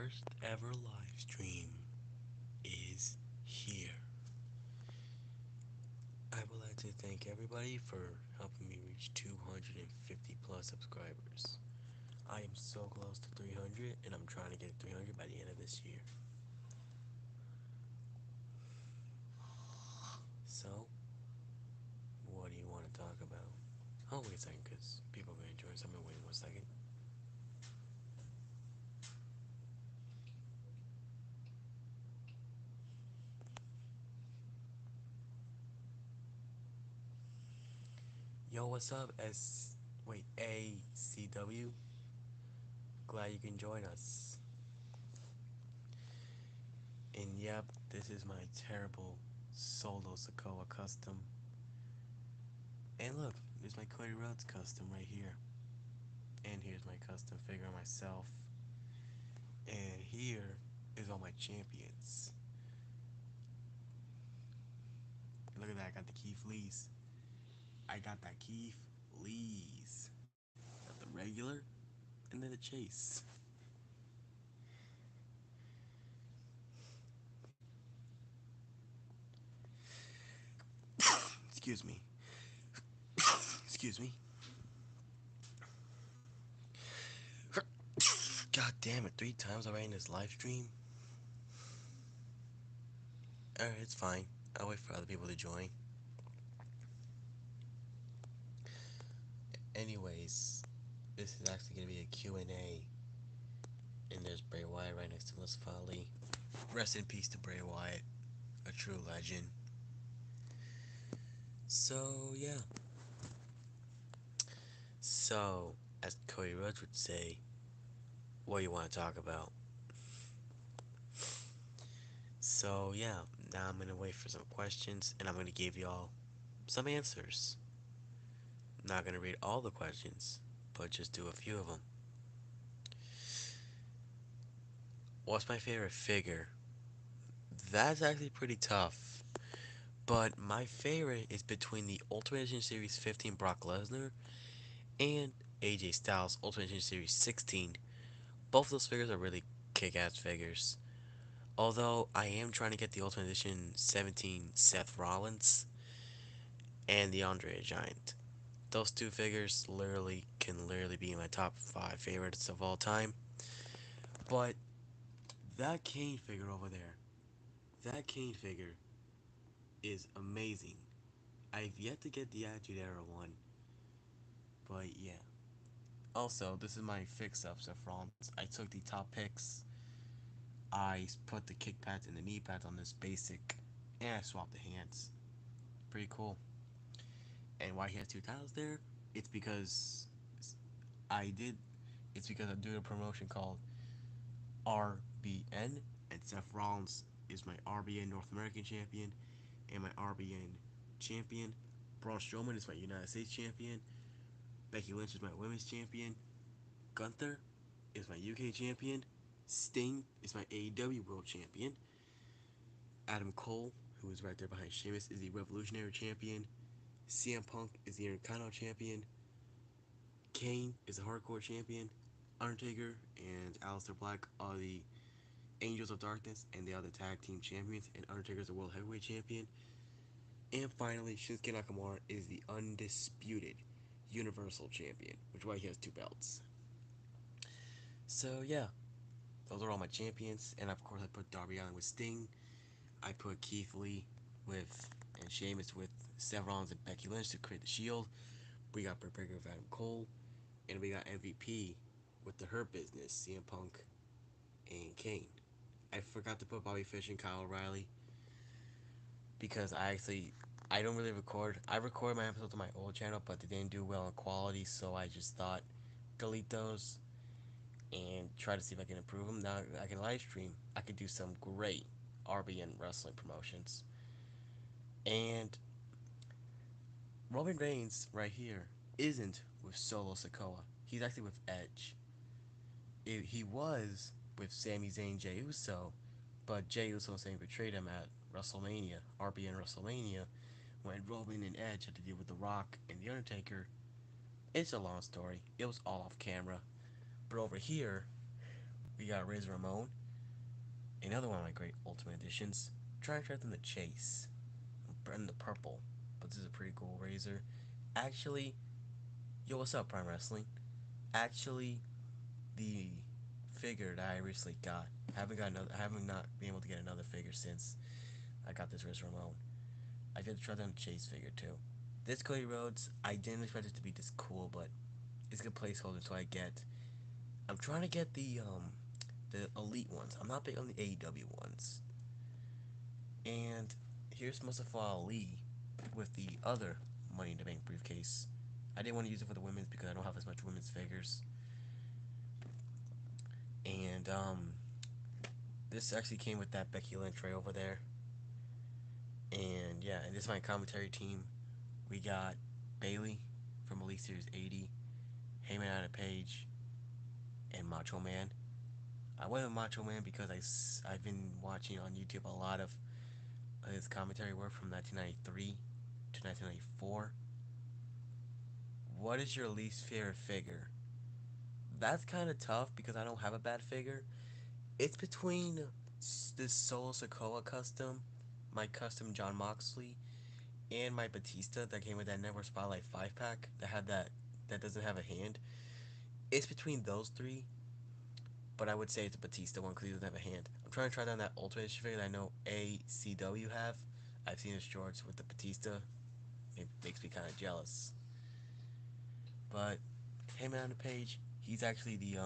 first ever live stream is here. I would like to thank everybody for helping me reach 250 plus subscribers. I am so close to 300 and I'm trying to get 300 by the end of this year. So, what do you want to talk about? Oh, wait a second, because people are going to join, so I'm going to wait 1 second. Yo, what's up, ACW? Glad you can join us. And yep, this is my terrible solo Sokoa custom. And look, there's my Cody Rhodes custom right here. And here's my custom figure of myself. And here is all my champions. Look at that, I got the Keith Lees. I got that Keith Lees. Got the regular and then the chase. Excuse me. Excuse me. God damn it, 3 times already in this live stream? Alright, it's fine. I'll wait for other people to join. Anyways, this is actually going to be a Q&A. And there's Bray Wyatt right next to Mustafa Ali. Rest in peace to Bray Wyatt, a true legend. So, yeah. So, as Cody Rhodes would say, what do you want to talk about? So, yeah, now I'm going to wait for some questions and I'm going to give y'all some answers. I'm not going to read all the questions, but just do a few of them. What's my favorite figure? That's actually pretty tough. But my favorite is between the Ultimate Edition Series 15 Brock Lesnar and AJ Styles Ultimate Edition Series 16. Both of those figures are really kick-ass figures. Although I am trying to get the Ultimate Edition 17 Seth Rollins and the Andre the Giant. Those two figures literally be my top 5 favorites of all time. But that Kane figure over there, that Kane figure is amazing. I've yet to get the Attitude Era one, but yeah. Also, this is my fix-up of Franz. I took the top picks, I put the kick pads and the knee pads on this basic, and I swapped the hands. Pretty cool. And why he has two titles there? It's because I did. It's because I'm doing a promotion called RBN, and Seth Rollins is my RBN North American champion and my RBN champion. Braun Strowman is my United States champion. Becky Lynch is my women's champion. Gunther is my UK champion. Sting is my AEW world champion. Adam Cole, who is right there behind Sheamus, is the Revolutionary champion. CM Punk is the Intercontinental champion. Kane is the Hardcore champion. Undertaker and Aleister Black are the Angels of Darkness, and they are the tag team champions. And Undertaker is the World Heavyweight champion. And finally, Shinsuke Nakamura is the undisputed Universal champion, which is why he has 2 belts. So yeah, those are all my champions, and of course I put Darby Allin with Sting. I put Keith Lee with and Sheamus with Seth Rollins and Becky Lynch to create the Shield. We got Britt Baker with Adam Cole, and we got MVP with the Hurt Business, CM Punk and Kane. I forgot to put Bobby Fish and Kyle O'Reilly because I don't really record. I record my episodes on my old channel, but they didn't do well in quality, so I just thought delete those and try to see if I can improve them. Now I can live stream. I could do some great RBN wrestling promotions. And Roman Reigns right here isn't with Solo Sikoa. He's actually with Edge. He was with Sami Zayn, Jey Uso, but Jey Uso saying betrayed him at WrestleMania, RBN WrestleMania, when Roman and Edge had to deal with The Rock and The Undertaker. It's a long story. It was all off camera. But over here, We got Razor Ramon, another one of my great Ultimate Editions. Try them the Chase, and the purple, but this is a pretty cool Razor. Actually, yo, what's up, Prime Wrestling? Actually, the figure that I recently got, I haven't not been able to get another figure since I got this Razor Ramon. I did try them Chase figure too. This Cody Rhodes, I didn't expect it to be this cool, but it's a good placeholder until I get. I'm trying to get the elite ones. I'm not big on the AEW ones. And here's Mustafa Ali with the other Money in the Bank briefcase. I didn't want to use it for the women's because I don't have as much women's figures. And this actually came with that Becky Lynch tray over there. And yeah, and this is my commentary team. We got Bailey from Elite Series 80, Heyman Adam Page, and Macho Man. I went with Macho Man because I've been watching on YouTube a lot of his commentary work from 1993 to 1994. What is your least favorite figure? That's kind of tough because I don't have a bad figure. It's between this Solo Sokoa custom, my custom John Moxley, and my Batista that came with that Network Spotlight 5 pack that doesn't have a hand. It's between those three, but I would say it's a Batista one because he doesn't have a hand. I'm trying to try down that Ultimate figure that I know ACW have. I've seen his shorts with the Batista. It makes me kind of jealous. But Heyman on the page, he's actually the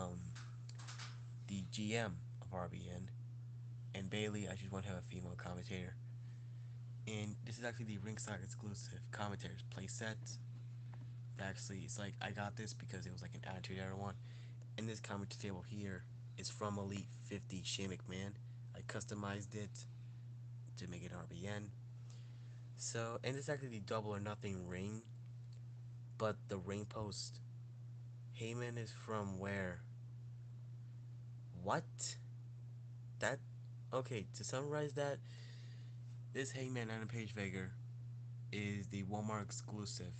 GM of RBN, and Bailey, I just want to have a female commentator. And this is actually the Ringside exclusive commentators playset. Actually, it's like I got this because it was like an Attitude Era one. And this commentary table here is from Elite 50 Shane McMahon. I customized it to make it RBN. So, and it's actually the Double or Nothing ring, but the ring post. Heyman is from where? What? That? Okay, to summarize that, this Heyman Adam Page figure is the Walmart exclusive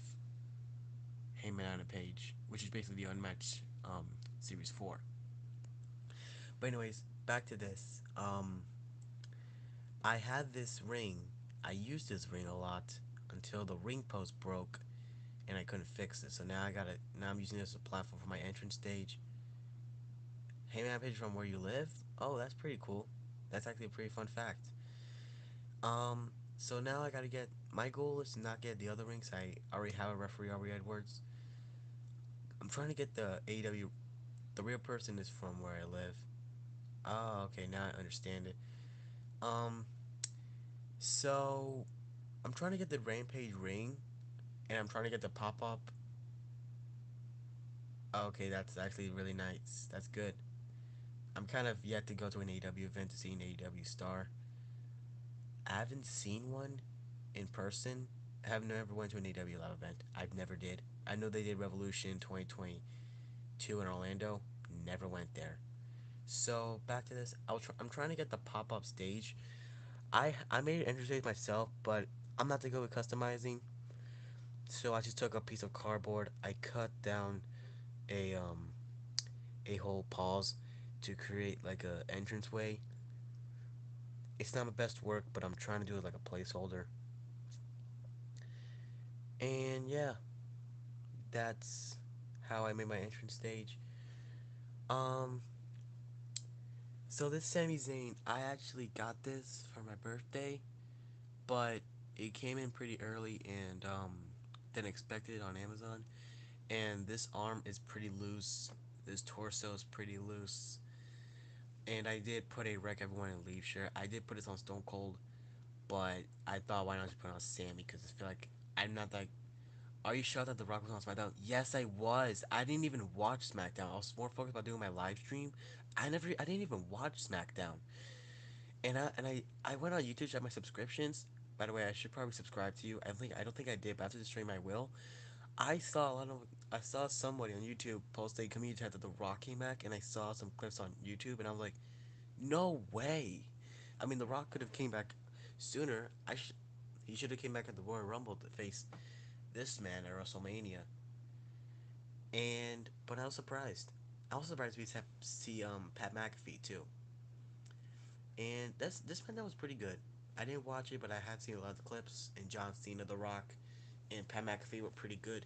Heyman Adam Page, which is basically the Unmatched Series 4. But anyways, back to this. I had this ring. I used this ring a lot until the ring post broke and I couldn't fix it. So now I'm using this as a platform for my entrance stage. Hey man, page from where you live? Oh, that's pretty cool. That's actually a pretty fun fact. So now I gotta get. My goal is to not get the other rings. I already have a referee, Aubrey Edwards. I'm trying to get the AEW. The real person is from where I live. Oh, okay, now I understand it. Um, so I'm trying to get the Rampage ring, and I'm trying to get the pop up. Okay, that's actually really nice. That's good. I'm kind of yet to go to an AEW event to see an AEW star. I haven't seen one in person. I have never went to an AEW live event. I've never did. I know they did Revolution 2022 in Orlando. Never went there. So back to this. I'm trying to get the pop up stage. I made an entrance stage myself, but I'm not that good with customizing. So I just took a piece of cardboard. I cut down a um a whole pause to create like a entranceway. It's not my best work, but I'm trying to do it like a placeholder. And yeah, that's how I made my entrance stage. Um, so this Sami Zayn, I actually got this for my birthday, but it came in pretty early and than expected on Amazon. And this arm is pretty loose. This torso is pretty loose. And I did put a Wreck Everyone and Leave shirt. I did put this on Stone Cold, but I thought why not just put it on Sammy because I feel like I'm not that. Are you sure that The Rock was on SmackDown? Yes, I was. I didn't even watch SmackDown. I was more focused about doing my live stream. I didn't even watch SmackDown. And I went on YouTube to check my subscriptions. By the way, I should probably subscribe to you. I don't think I did, but after the stream I will. I saw somebody on YouTube post a community chat that The Rock came back, and I saw some clips on YouTube, and I was like, no way. I mean, The Rock could have came back sooner. He should have came back at the Royal Rumble to face this man at WrestleMania. But I was surprised. I was surprised we see Pat McAfee too, and this that was pretty good. I didn't watch it, but I have seen a lot of the clips. And John Cena, The Rock, and Pat McAfee were pretty good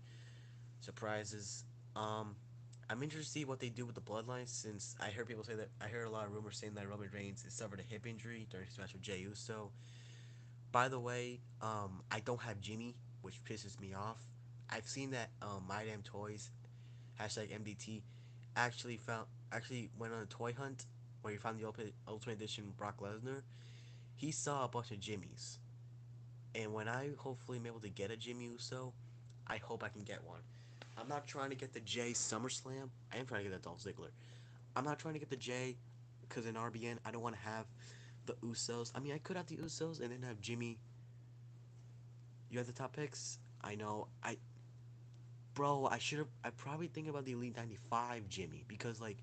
surprises. Um, I'm interested to see what they do with the bloodline since I heard people say that I heard a lot of rumors saying that Roman Reigns has suffered a hip injury during his match with Jey Uso. By the way, I don't have Jimmy, which pisses me off. I've seen that My Damn Toys hashtag MDT actually went on a toy hunt where he found the Ultimate Edition Brock Lesnar. He saw a bunch of Jimmys, and when I hopefully am able to get a Jimmy Uso, I hope I can get one. I'm not trying to get the J SummerSlam. I am trying to get that Dolph Ziggler. I'm not trying to get the J because in RBN I don't want to have the Usos. I mean, I could have the Usos and then have Jimmy. You have the top picks. I know. Bro, I should have. I probably think about the Elite 95 Jimmy because like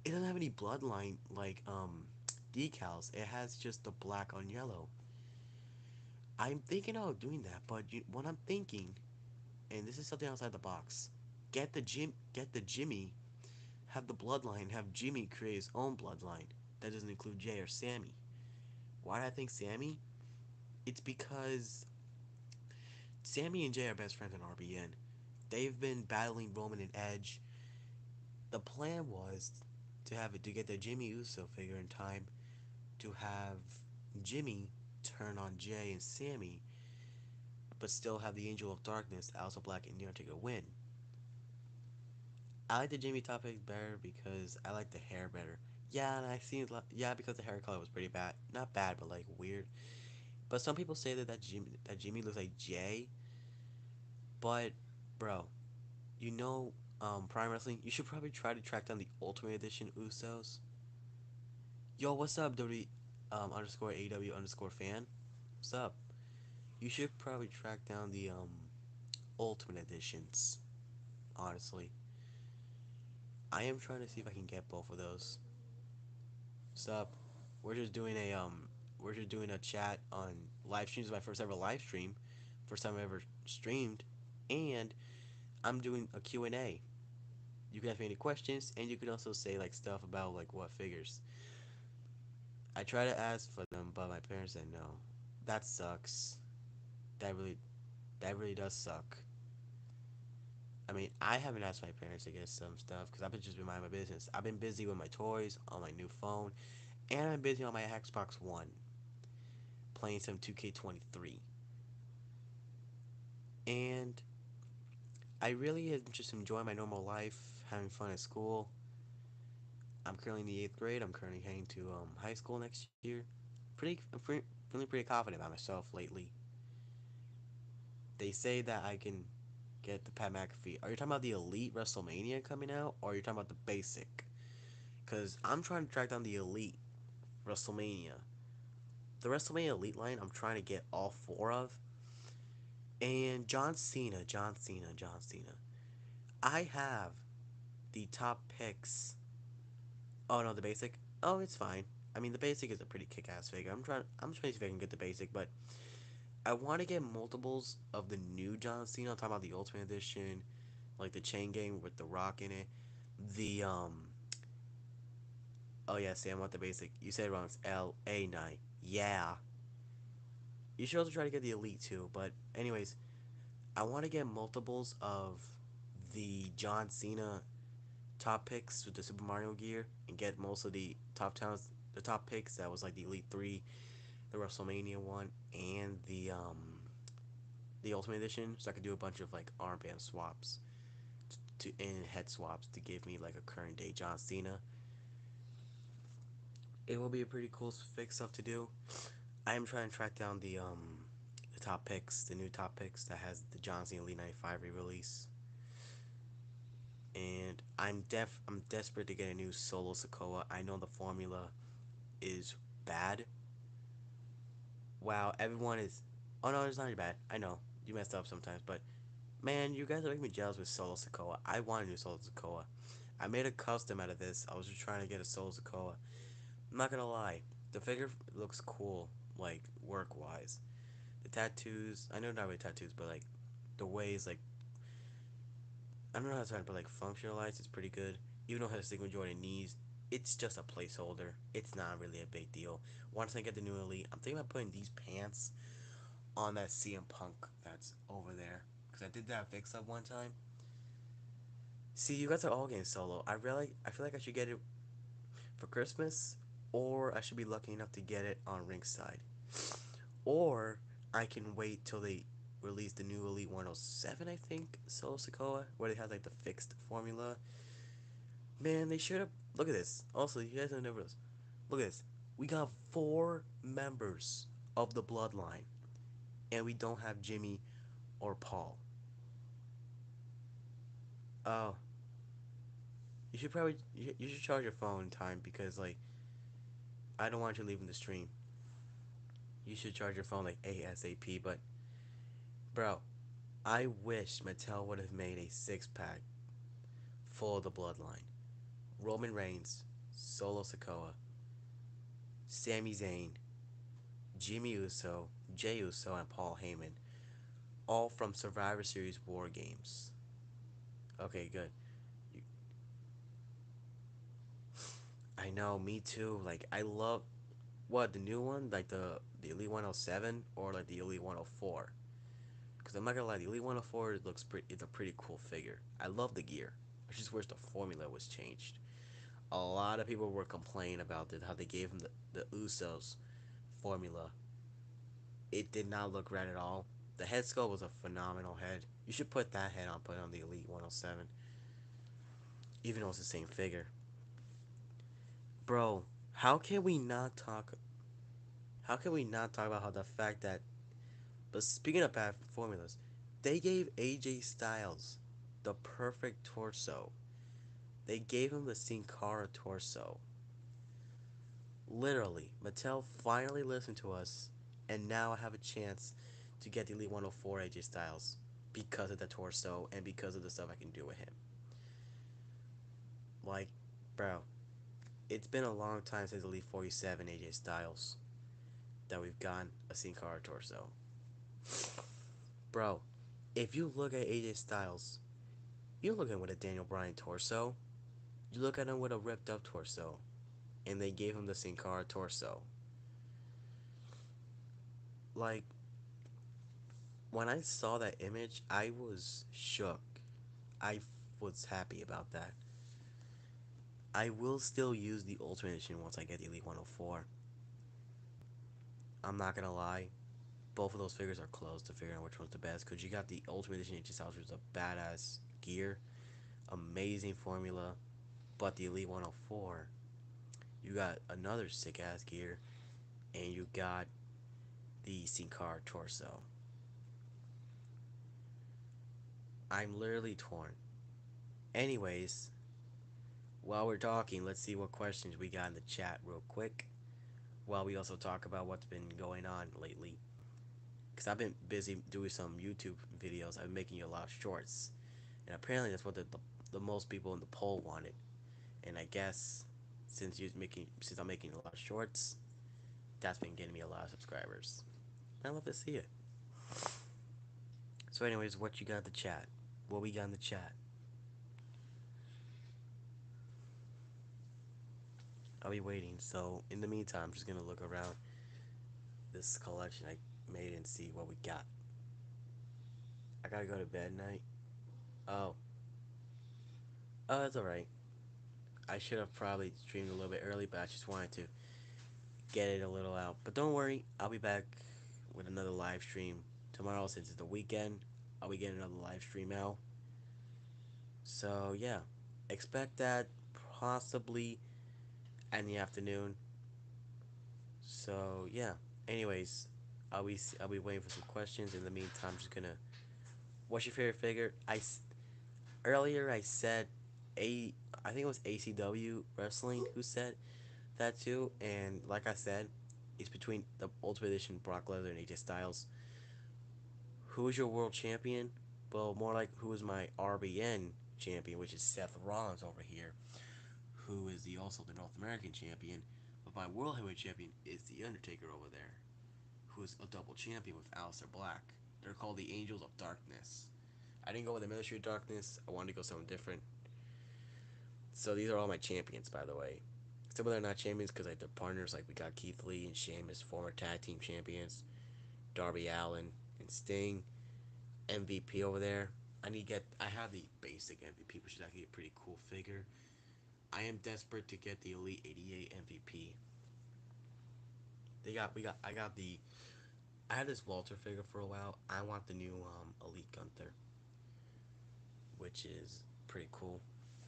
it doesn't have any bloodline like decals. It has just the black on yellow. I'm thinking of doing that, but what I'm thinking, and this is something outside the box, get the Jimmy, have the bloodline, have Jimmy create his own bloodline that doesn't include Jay or Sammy. Why do I think Sammy? It's because Sammy and Jay are best friends in RBN. They've been battling Roman and Edge. The plan was to get the Jimmy Uso figure in time to have Jimmy turn on Jay and Sammy, but still have the Angel of Darkness, Alistair Black, and The Undertaker win. I like the Jimmy topic better because I like the hair better. Yeah, and I seen yeah because the hair color was pretty bad, not bad, but like weird. But some people say that Jimmy looks like Jay, but bro, you know, Prime Wrestling, you should probably try to track down the Ultimate Edition Usos. Yo, what's up, W underscore AW underscore fan? What's up? You should probably track down the Ultimate Editions. Honestly, I am trying to see if I can get both of those. What's up? We're just doing a we're just doing a chat on live streams. My first ever live stream, first time I ever streamed, and I'm doing a Q&A. You can ask me any questions, and you can also say like stuff about like what figures. I try to ask for them, but my parents said no. That sucks. That really that really does suck. I mean, I haven't asked my parents to get some stuff because I've been just been minding my business. I've been busy with my toys on my new phone, and I'm busy on my Xbox One playing some 2K23. And I really am just enjoying my normal life, having fun at school. I'm currently in the eighth grade. I'm currently heading to high school next year. Feeling pretty confident about myself lately. They say that I can get the Pat McAfee. Are you talking about the Elite WrestleMania coming out, or are you talking about the Basic? Because I'm trying to track down the Elite WrestleMania. The WrestleMania Elite line, I'm trying to get all four of. And John Cena. I have the top picks. Oh no, the basic. Oh, it's fine. I mean, the basic is a pretty kick-ass figure. I'm trying to see if I can get the basic, but I want to get multiples of the new John Cena. I'm talking about the Ultimate Edition, like the chain gang with the Rock in it. The Oh yeah, Sam, what the basic? You said it wrong. It's LA9. Yeah. You should also try to get the Elite too. But anyways, I want to get multiples of the John Cena top picks with the Super Mario gear and get most of the top picks that was like the Elite Three, the WrestleMania one, and the Ultimate Edition, so I could do a bunch of like armband swaps and head swaps to give me like a current day John Cena. It will be a pretty cool fix stuff to do. I am trying to track down the top picks, the new top picks that has the John Cena Elite 95 re-release. And I'm desperate to get a new Solo Sokoa. I know the formula is bad. Wow, everyone is. Oh no, it's not bad. I know you messed up sometimes, but man, you guys are making me jealous with Solo Sokoa. I want a new Solo Sokoa. I made a custom out of this. I was just trying to get a Solo Sokoa. I'm not gonna lie, the figure looks cool, like work wise. The tattoos, I know not really tattoos, but like the ways like I don't know how to say it, but like functionalized is pretty good. Even though it has a Sigma joint and knees, it's just a placeholder. It's not really a big deal. Once I get the new Elite, I'm thinking about putting these pants on that CM Punk that's over there. Because I did that fix up one time. See, you guys are all getting solo. I feel like I should get it for Christmas, or I should be lucky enough to get it on ringside. Or I can wait till they release the new Elite 107, I think, Solo Sokoa, where they have like the fixed formula. Man, they should have. Look at this. Also, you guys don't know this. Look at this. We got 4 members of the bloodline, and we don't have Jimmy or Paul. Oh, you should charge your phone in time because like I don't want you leaving the stream. You should charge your phone like ASAP. But bro, I wish Mattel would have made a 6 pack full of the bloodline. Roman Reigns, Solo Sokoa, Sami Zayn, Jimmy Uso, Jey Uso, and Paul Heyman, all from Survivor Series War Games. Okay, good. You, I know, me too. Like, I love what the new one, like the Elite 107 or like the Elite 104. Because I'm not gonna lie, the Elite 104 looks pretty. It's a pretty cool figure. I love the gear. I just wish the formula was changed. A lot of people were complaining about it, how they gave him the Usos formula. It did not look right at all. The head sculpt was a phenomenal head. You should put that head on, put on the Elite 107, even though it's the same figure. Bro, how can we not talk? How can we not talk about how the fact that? But speaking of bad formulas, they gave AJ Styles the perfect torso. They gave him the Sin Cara torso. Literally, Mattel finally listened to us, and now I have a chance to get the Elite 104 AJ Styles because of the torso and because of the stuff I can do with him. Like, bro, it's been a long time since Elite 47 AJ Styles that we've gotten a Sin Cara torso. Bro, if you look at AJ Styles, you look at him with a Daniel Bryan torso, you look at him with a ripped up torso, and they gave him the Sin Cara torso. Like, when I saw that image, I was shook. I was happy about that. I will still use the Ultimate Edition once I get the Elite 104. I'm not gonna lie, both of those figures are close to figuring out which one's the best. Because you got the Ultimate Edition HSL, which is a badass gear, amazing formula. But the Elite 104, you got another sick ass gear, and you got the Sin Cara torso. I'm literally torn. Anyways, while we're talking, let's see what questions we got in the chat real quick. While we also talk about what's been going on lately. Because I've been busy doing some YouTube videos. I've been making a lot of shorts. And apparently that's what the most people in the poll wanted. And I guess since I'm making a lot of shorts, that's been getting me a lot of subscribers. I love to see it. So anyways, what you got in the chat? What we got in the chat? I'll be waiting. So in the meantime, I'm just gonna look around this collection I made and see what we got. I gotta go to bed tonight. Oh, oh, that's alright. I should have probably streamed a little bit early, but I just wanted to get it a little out. But don't worry, I'll be back with another live stream tomorrow since it's the weekend. I'll be getting another live stream out. So yeah, expect that possibly in the afternoon. So yeah. Anyways, I'll be waiting for some questions. In the meantime, I'm just gonna. What's your favorite figure? Earlier I said a I think it was ACW Wrestling who said that too. And like I said, it's between the Ultimate Edition Brock Lesnar and AJ Styles. Who is your world champion? Well, more like who is my RBN champion, which is Seth Rollins over here, who is also the North American champion. But my world heavyweight champion is the Undertaker over there, who is a double champion with Aleister Black. They're called the Angels of Darkness. I didn't go with the Ministry of Darkness. I wanted to go something different. So these are all my champions, by the way. Some of them are not champions because like their partners, like we got Keith Lee and Sheamus, former tag team champions, Darby Allin and Sting, MVP over there. I have the basic MVP, which is actually a pretty cool figure. I am desperate to get the Elite 88 MVP. I got the I had this Walter figure for a while. I want the new Elite Gunther, which is pretty cool.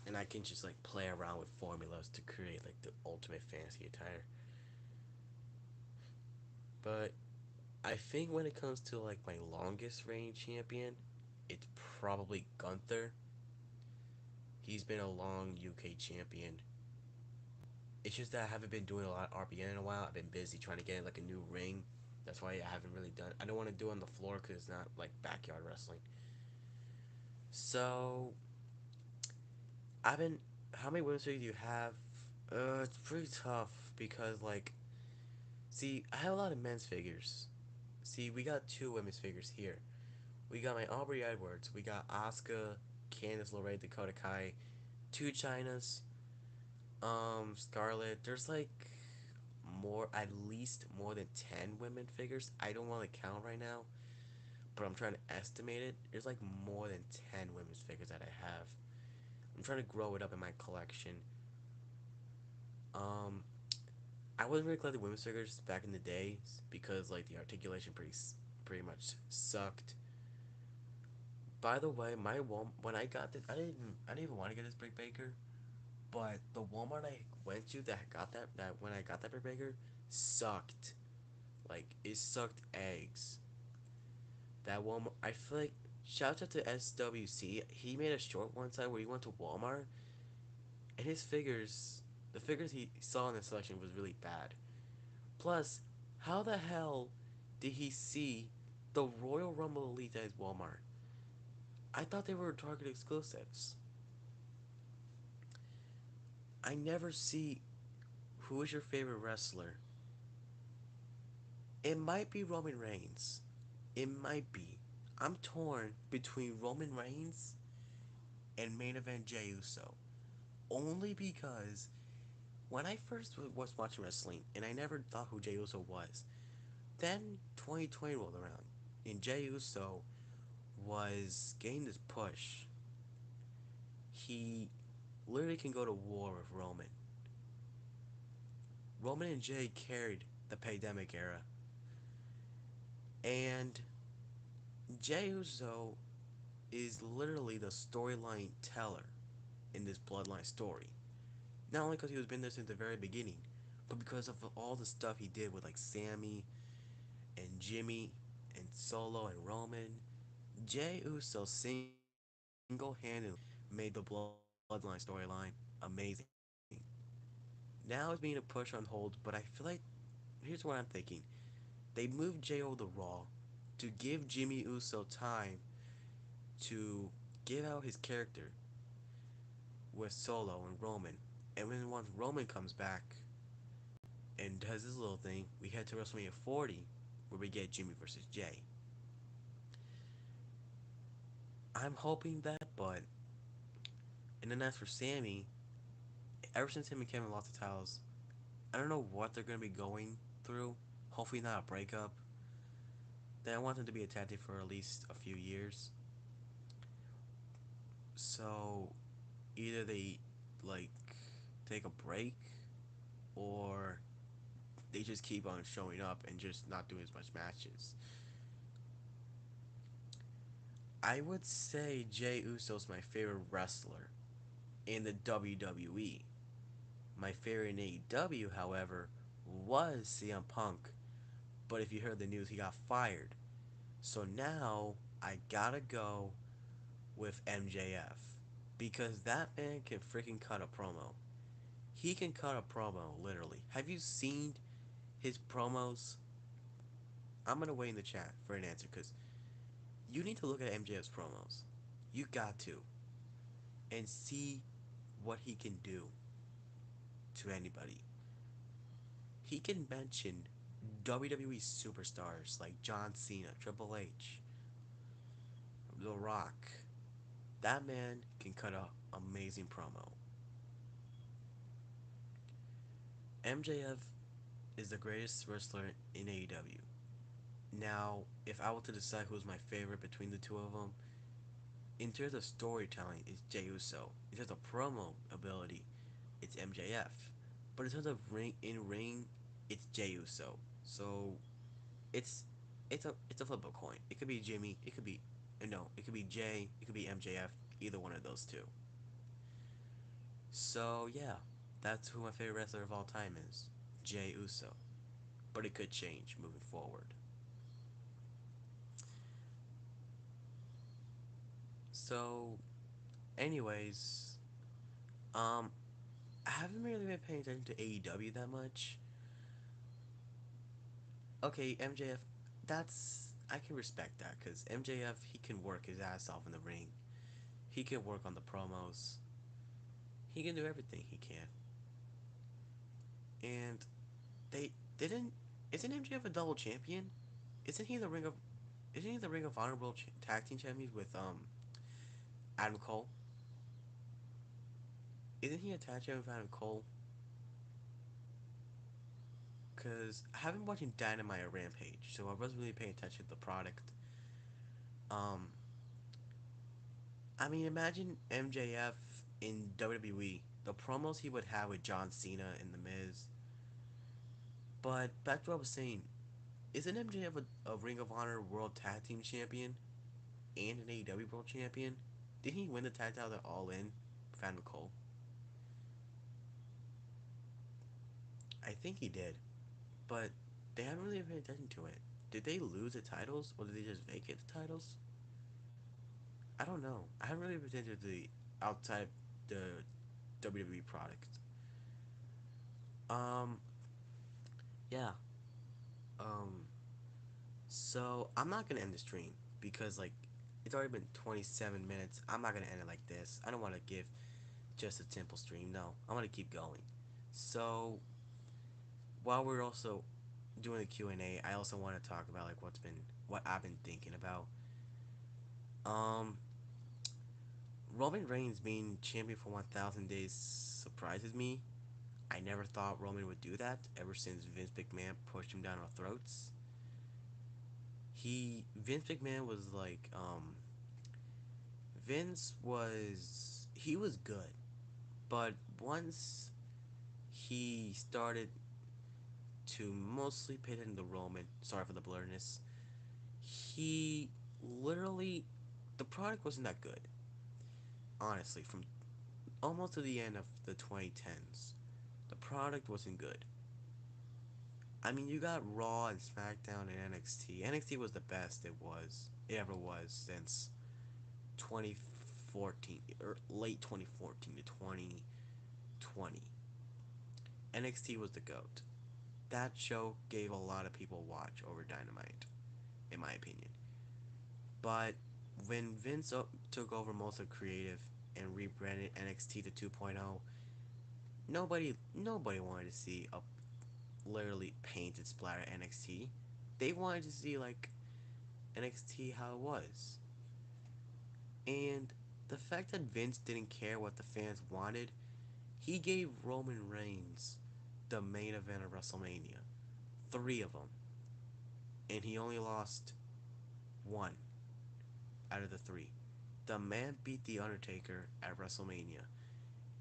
And I can just like play around with formulas to create like the ultimate fantasy attire. But I think when it comes to like my longest reign champion, it's probably Gunther. He's been a long UK champion. It's just that I haven't been doing a lot of RBN in a while. I've been busy trying to get like a new ring. That's why I haven't really done. I don't want to do it on the floor because it's not like backyard wrestling. So I've been. How many women's figures do you have? It's pretty tough because like, see, I have a lot of men's figures. See, we got two women's figures here. We got my Aubrey Edwards. We got Asuka, Candice LeRae, Dakota Kai, two Chinas, Scarlett. There's like at least more than 10 women figures. I don't want to count right now, but I'm trying to estimate it. There's like more than 10 women's figures that I have. I'm trying to grow it up in my collection. Um, I wasn't really collecting women's figures back in the days because like the articulation pretty much sucked. By the way, when I got this, I didn't even want to get this Brick Baker, but the Walmart I went to that got that when I got that Brick Baker sucked. Like it sucked eggs. That Walmart, I feel like shout out to SWC. He made a short one time where he went to Walmart and the figures he saw in the selection was really bad. Plus, how the hell did he see the Royal Rumble Elite at his Walmart? I thought they were Target exclusives. I never see who is your favorite wrestler. It might be Roman Reigns. It might be. I'm torn between Roman Reigns and main event Jey Uso. Only because when I first was watching wrestling and I never thought who Jey Uso was, then 2020 rolled around and Jey Uso was getting this push. He literally can go to war with Roman. Roman and Jey carried the pandemic era, and Jey Uso is literally the storyline teller in this bloodline story. Not only because he was been there since the very beginning, but because of all the stuff he did with like Sammy and Jimmy and Solo and Roman. Jey Uso single-handedly made the bloodline storyline amazing. Now it's being a push on hold, but I feel like here's what I'm thinking. They moved Jey over to Raw to give Jimmy Uso time to give out his character with Solo and Roman. And then once Roman comes back and does this little thing, we head to WrestleMania 40 where we get Jimmy versus Jey. I'm hoping that, but and then as for Sammy, ever since him and Kevin lost the titles, I don't know what they're gonna be going through. Hopefully not a breakup. Then I want them to be a tag team for at least a few years. So either they like take a break or they just keep on showing up and just not doing as much matches. I would say Jey Uso's my favorite wrestler in the WWE. My favorite in AEW, however, was CM Punk. But if you heard the news, he got fired. So now I gotta go with MJF. Because that man can freaking cut a promo. He can cut a promo, literally. Have you seen his promos? I'm gonna wait in the chat for an answer because you need to look at MJF's promos. You got to. And see what he can do to anybody. He can mention WWE superstars like John Cena, Triple H, The Rock. That man can cut a amazing promo. MJF is the greatest wrestler in AEW. Now, if I were to decide who's my favorite between the two of them, in terms of storytelling, it's Jey Uso. In terms of promo ability, it's MJF. But in terms of ring, it's Jey Uso. So it's it's a flip of a coin. It could be Jimmy. It could be no. It could be Jay. It could be MJF. Either one of those two. So yeah, that's who my favorite wrestler of all time is, Jey Uso. But it could change moving forward. So, anyways, um, I haven't really been paying attention to AEW that much. Okay, MJF, that's I can respect that because MJF he can work his ass off in the ring. He can work on the promos. He can do everything he can. And they didn't. Isn't MJF a double champion? Isn't he the ring of? Isn't he the Ring of Honor World Tag Team Champions with Adam Cole? Isn't he a tag champion with Adam Cole? Cause I haven't been watching Dynamite or Rampage, so I wasn't really paying attention to the product. Um, I mean, imagine MJF in WWE, the promos he would have with John Cena and The Miz. But back to what I was saying, isn't MJF a Ring of Honor World Tag Team Champion and an AEW World Champion? Did he win the tag title at All In, Fan Cole? I think he did, but they haven't really paid attention to it. Did they lose the titles or did they just vacate the titles? I don't know. I haven't really paid attention to the outside the WWE product. Um, yeah. Um, so I'm not gonna end the stream because like it's already been 27 minutes. I'm not gonna end it like this. I don't want to give just a simple stream. No, I want to keep going. So while we're also doing the Q&A, I also want to talk about like what I've been thinking about. Um, Roman Reigns being champion for 1,000 days surprises me. I never thought Roman would do that ever since Vince McMahon pushed him down our throats. Vince McMahon was like Vince was he was good, but once he started to mostly pay attention to Roman, sorry for the blurriness, he literally the product wasn't that good. Honestly, from almost to the end of the 2010s, the product wasn't good. I mean, you got Raw and SmackDown and NXT. NXT was the best it ever was since 2014 or late 2014 to 2020. NXT was the goat. That show gave a lot of people a watch over Dynamite, in my opinion. But when Vince took over most of creative and rebranded NXT to 2.0, nobody wanted to see a literally painted splatter NXT. They wanted to see like NXT how it was. And the fact that Vince didn't care what the fans wanted, he gave Roman Reigns the main event of WrestleMania. Three of them. And he only lost one out of the three. The man beat The Undertaker at WrestleMania.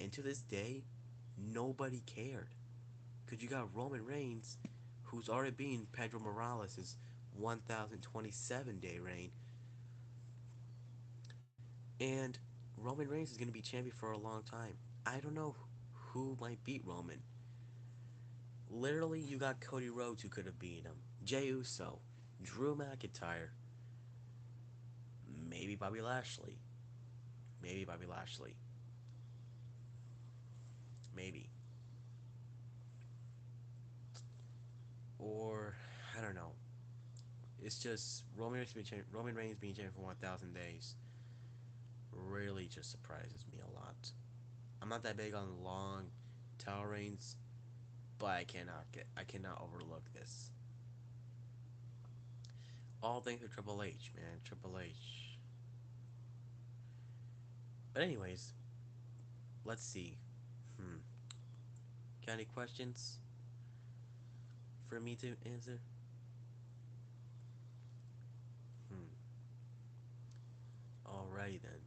And to this day, nobody cared. Because you got Roman Reigns, who's already been Pedro Morales' 1027 day reign. And Roman Reigns is going to be champion for a long time. I don't know who might beat Roman. Literally, you got Cody Rhodes who could have beaten him. Jey Uso, Drew McIntyre, maybe Bobby Lashley. Maybe Bobby Lashley. Maybe. Or, I don't know. It's just Roman Reigns being champion for 1,000 days really just surprises me a lot. I'm not that big on long title reigns, but I cannot overlook this. All thanks to Triple H, man. Triple H. But anyways, let's see. Hmm. Got any questions? for me to answer? Hmm. Alrighty then.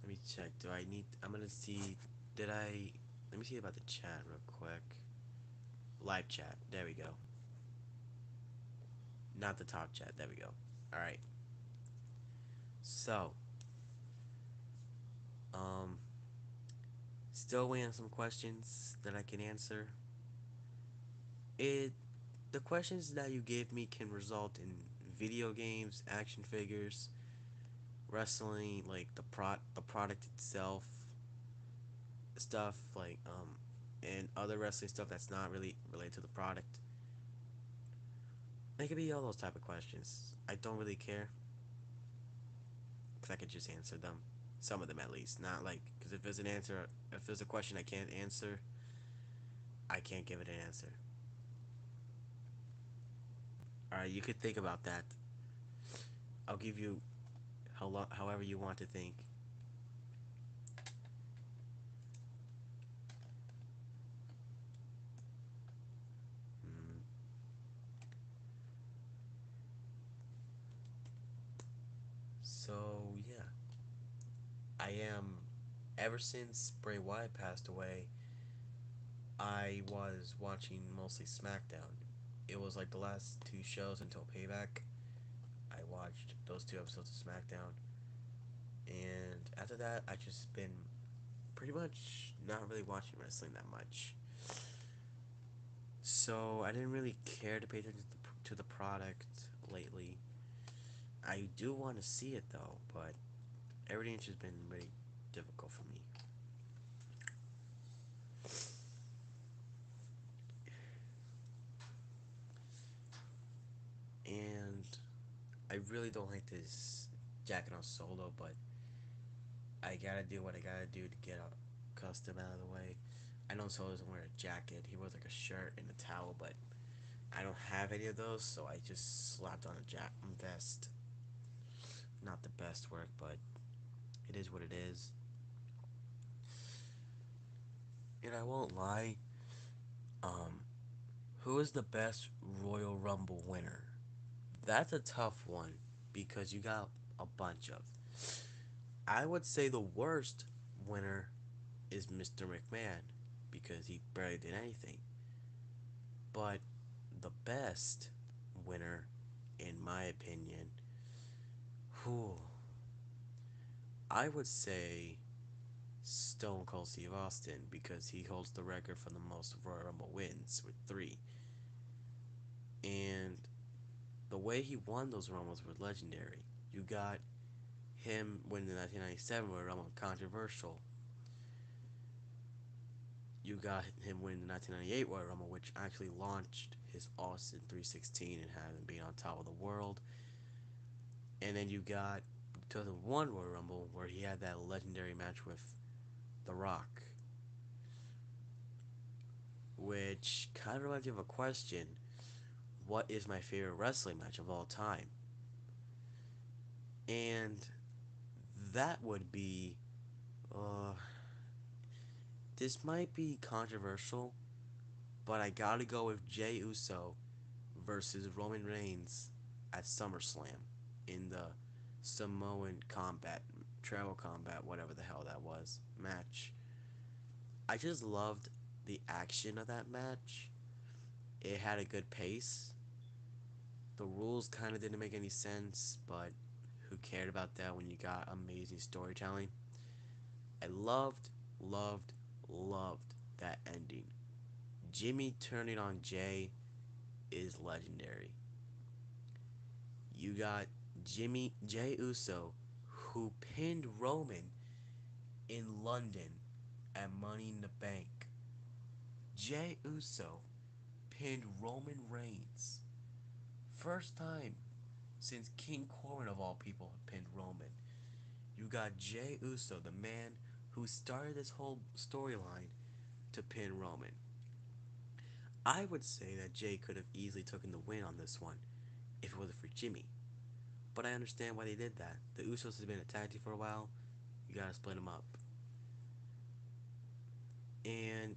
Let me check. Do I need? I'm gonna see. Did I? Let me see about the chat real quick. Live chat. There we go. Not the top chat. There we go. All right. So, um, still waiting on some questions that I can answer. It the questions that you gave me can result in video games, action figures, wrestling, like the product itself, stuff and other wrestling stuff that's not really related to the product. It could be all those type of questions. I don't really care because I could just answer them, some of them at least. Not like because if there's a question I can't answer, I can't give it an answer. All right, you could think about that. I'll give you however you want to think. Mm, so yeah, I am. Ever since Bray Wyatt passed away, I was watching mostly SmackDown. It was like the last two shows until Payback. I watched those two episodes of SmackDown, and after that, I just been pretty much not really watching wrestling that much. So I didn't really care to pay attention to the product lately. I do want to see it though, but everything's just been really difficult for me. And I really don't like this jacket on Solo, but I gotta do what I gotta do to get a custom out of the way. I know Solo doesn't wear a jacket; he wears like a shirt and a towel, but I don't have any of those, so I just slapped on a vest. Not the best work, but it is what it is. And I won't lie, um, who is the best Royal Rumble winner? That's a tough one because you got a bunch of. I would say the worst winner is Mr. McMahon because he barely did anything. But the best winner, in my opinion, whew, I would say Stone Cold Steve Austin because he holds the record for the most Royal Rumble wins with three. And the way he won those Rumbles were legendary. You got him winning the 1997 Royal Rumble controversial. You got him winning the 1998 Royal Rumble, which actually launched his Austin 316 and had him being on top of the world. And then you got 2001 Royal Rumble, where he had that legendary match with The Rock, which kind of reminds me of a question: what is my favorite wrestling match of all time? And that would be, uh, this might be controversial, but I gotta go with Jey Uso versus Roman Reigns at SummerSlam in the Samoan combat, travel combat, whatever the hell that was, match. I just loved the action of that match. It had a good pace. The rules kind of didn't make any sense, but who cared about that when you got amazing storytelling? I loved, loved that ending. Jimmy turning on Jay is legendary. You got Jay Uso, who pinned Roman in London at Money in the Bank. Jay Uso pinned Roman Reigns. First time since King Corbin of all people pinned Roman. You got Jay Uso, the man who started this whole storyline to pin Roman. I would say that Jay could have easily taken the win on this one if it wasn't for Jimmy. But I understand why they did that. The Usos has been a tag team for a while. You gotta split them up. And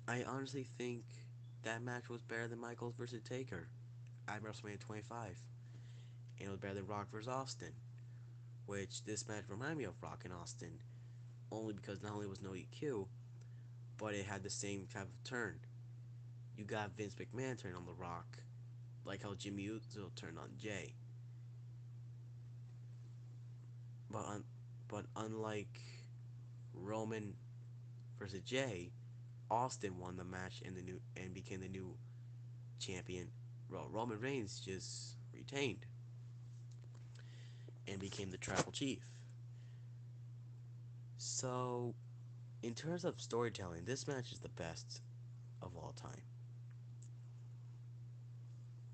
I honestly think that match was better than Michaels versus Taker at WrestleMania 25. And it was better than Rock versus Austin, which this match reminded me of Rock and Austin, only because not only was no EQ, but it had the same type of turn. You got Vince McMahon turn on The Rock, like how Jimmy Uso turned on Jay. But unlike Roman versus Jay, Austin won the match and became the new champion. Well, Roman Reigns just retained and became the tribal chief. So, in terms of storytelling, this match is the best of all time.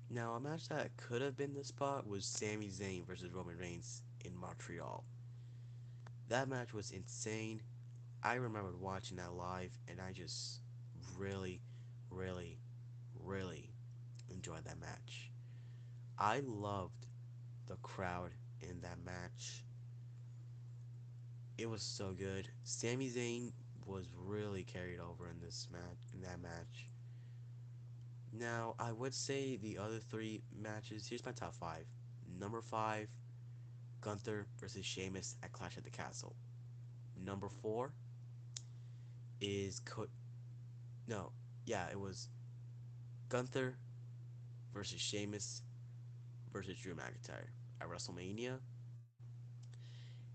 Now, a match that could have been the spot was Sami Zayn versus Roman Reigns in Montreal. That match was insane. I remember watching that live, and I just really, really, really enjoyed that match. I loved the crowd in that match. It was so good. Sami Zayn was really carried over in this match. In that match. Now, I would say the other three matches. Here's my top five. Number five, Gunther versus Sheamus at Clash at the Castle. Number four is no, yeah, it was Gunther versus Sheamus versus Drew McIntyre at WrestleMania.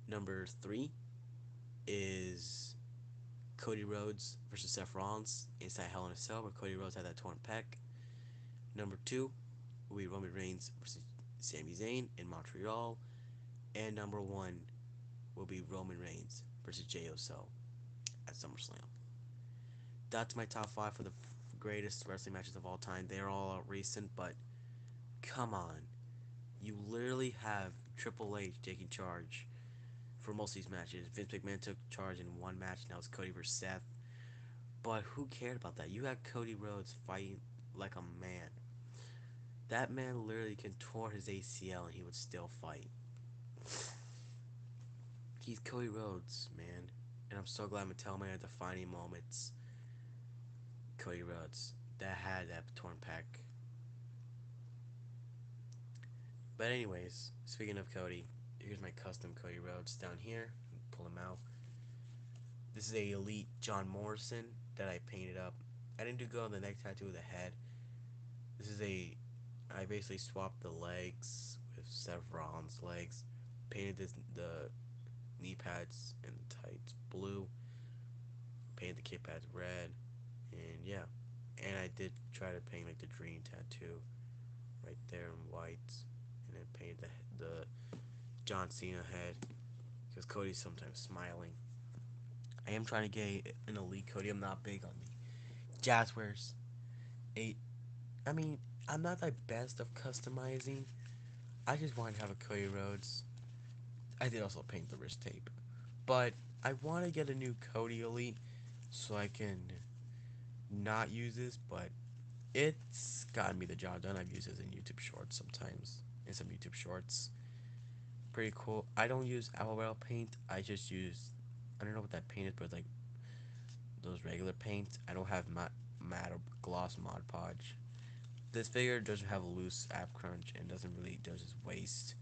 Number three is Cody Rhodes versus Seth Rollins inside Hell in a Cell, where Cody Rhodes had that torn pec. Number two will be Roman Reigns versus Sami Zayn in Montreal. And number one will be Roman Reigns versus Jey Uso at SummerSlam. That's my top five for the greatest wrestling matches of all time. They're all recent, but come on. You literally have Triple H taking charge for most of these matches. Vince McMahon took charge in one match, now it's Cody versus Seth. But who cared about that? You had Cody Rhodes fighting like a man. That man literally can tore his ACL and he would still fight. He's Cody Rhodes, man. And I'm so glad Mattel made defining moments. Cody Rhodes that had that torn pec. But anyways, speaking of Cody, here's my custom Cody Rhodes down here. Pull him out. This is a elite John Morrison that I painted up. I didn't do go on the neck tattoo of the head. This is a I basically swapped the legs with Seth Rollins' legs. Painted the knee pads and the tights blue. Painted the kick pads red. And yeah. And I did try to paint like the dream tattoo right there in white. And then painted the John Cena head. Because Cody's sometimes smiling. I am trying to get an elite Cody. I'm not big on the Jazzwares. Eight. I mean, I'm not the best of customizing. I just want to have a Cody Rhodes. I did also paint the wrist tape. But I want to get a new Cody Elite so I can not use this, but it's gotten me the job done. I've used it in YouTube Shorts sometimes. In some YouTube Shorts. Pretty cool. I don't use Aloe paint. I just use, I don't know what that paint is, but like those regular paints. I don't have matte or gloss Mod Podge. This figure doesn't have a loose ab crunch and doesn't really does its waist.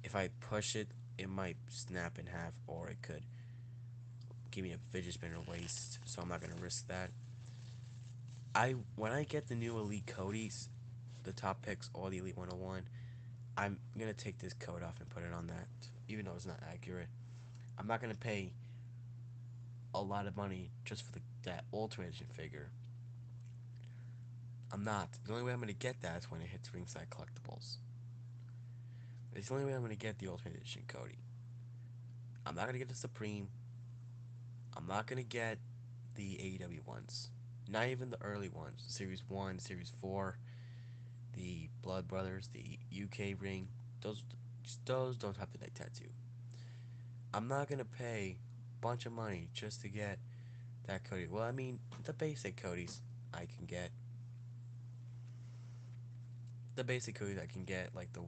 If I push it, it might snap in half, or it could give me a fidget spinner waist. So I'm not gonna risk that. When I get the new Elite Cody's, the top picks or the Elite 101, I'm gonna take this coat off and put it on that, even though it's not accurate. I'm not gonna pay a lot of money just for that Ultimate Edition figure. I'm not. The only way I'm gonna get that is when it hits Ringside Collectibles. It's the only way I'm gonna get the Ultimate Edition Cody. I'm not gonna get the Supreme. I'm not gonna get the AEW ones. Not even the early ones. Series 1, Series 4, the Blood Brothers, the UK ring. Those those don't have the neck tattoo. I'm not gonna pay a bunch of money just to get that Cody. Well, I mean, the basic Codys I can get. The basic Codys I can get, like the